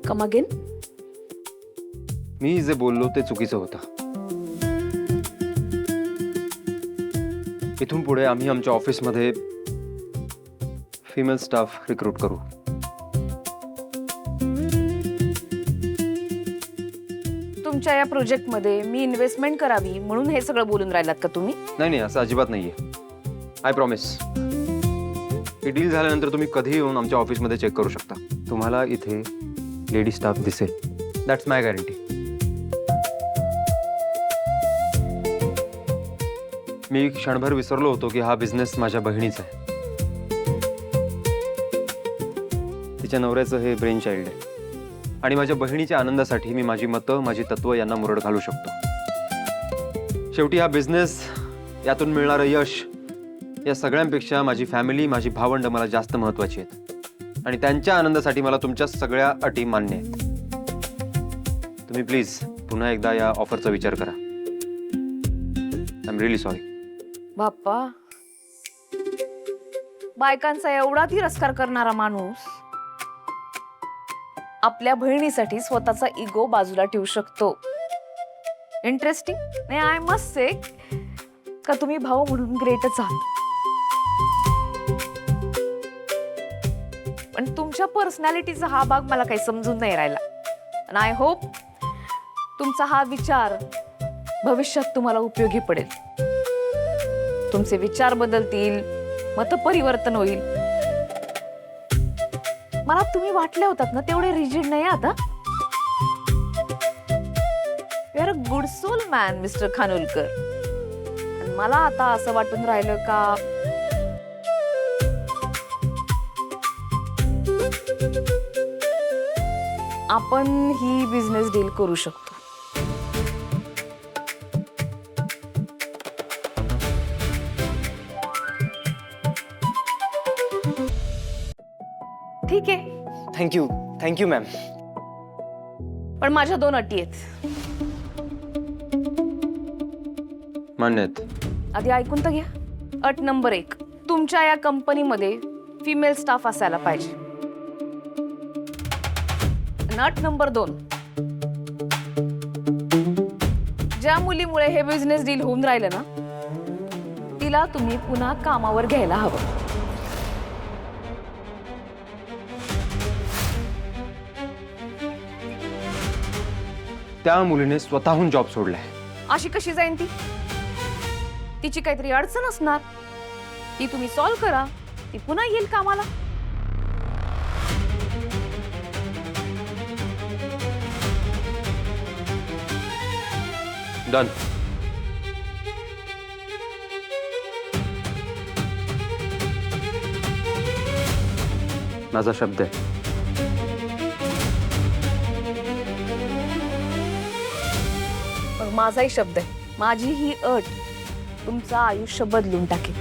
Come again? मी जे बोललो ते चुकीचं होतं. इथून पुढे आम्ही आमच्या ऑफिसमध्ये फिमेल स्टाफ रिक्रूट करू. तुमच्या या प्रोजेक्टमध्ये मी इन्व्हेस्टमेंट करावी म्हणून हे सगळं बोलून राहिलात का तुम्ही? नाही नाही, असं अजिबात नाहीये. I promise. ही डील झाल्यानंतर तुम्ही कधीही येऊन आमच्या ऑफिसमध्ये चेक करू शकता. तुम्हाला इथे लेडी स्टाफ दिसेल. That's my guarantee. मी क्षणभर विसरलो होतो की हा बिझनेस माझ्या बहिणीचा आहे. तिच्या नवऱ्याचं हे ब्रेन चाइल्ड आहे आणि माझ्या बहिणीच्या आनंदासाठी मी माझी मतं, माझी तत्व यांना मुरड घालू शकतो. शेवटी हा बिझनेस, यातून मिळणारं यश, या सगळ्यांपेक्षा माझी फॅमिली, माझी भावंड मला जास्त महत्वाची आहेत आणि त्यांच्या आनंदासाठी मला तुमच्या सगळ्या अटी मान्य आहेत. तुम्ही प्लीज पुन्हा एकदा या ऑफरचा विचार करा. I am really sorry. Bappa, बायकांचा एवढा तिरस्कार करणारा माणूस आपल्या बहिणीसाठी स्वतःचा इगो बाजूला ठेवू शकतो. इंटरेस्टिंग. नाही, आय मस्ट से का तुम्ही भाऊ म्हणून ग्रेटच आहात. पण तुमच्या पर्सनॅलिटीचा हा भाग मला काही समजून नाही राहिला. आणि आय होप तुमचा हा विचार भविष्यात तुम्हाला उपयोगी पडेल. तुमचे विचार बदलतील, मत परिवर्तन होईल. मला तुम्ही वाटले होतात ना तेवढे रिजिड नाही आता. You are a good soul man mister Khanolkar. आणि मला आता असं वाटून राहिलं का आपण ही बिझनेस डील करू शकतो. ठीक आहे, थँक्यू मॅम. पण माझ्या 2 अटी आहेत. मान्य आहेत. आधी ऐकून तर घ्या. अट नंबर 1, तुमच्या या कंपनीमध्ये फिमेल स्टाफ असायला पाहिजे. अट नंबर 2, ज्या मुलीमुळे हे बिझनेस डील होऊन राहिलं ना, तिला तुम्ही पुन्हा कामावर घ्यायला हवं. त्या मुलीने स्वतःहून जॉब सोडलाय. अशी कशी जाईन ती? तिची काहीतरी अडचण असणार, ती तुम्ही सॉल्व्ह करा, ती पुन्हा येईल कामाला. डन. माझा शब्द आहे. मग माझाही शब्द आहे. माझी ही अट तुमचं आयुष्य बदलून टाकेल.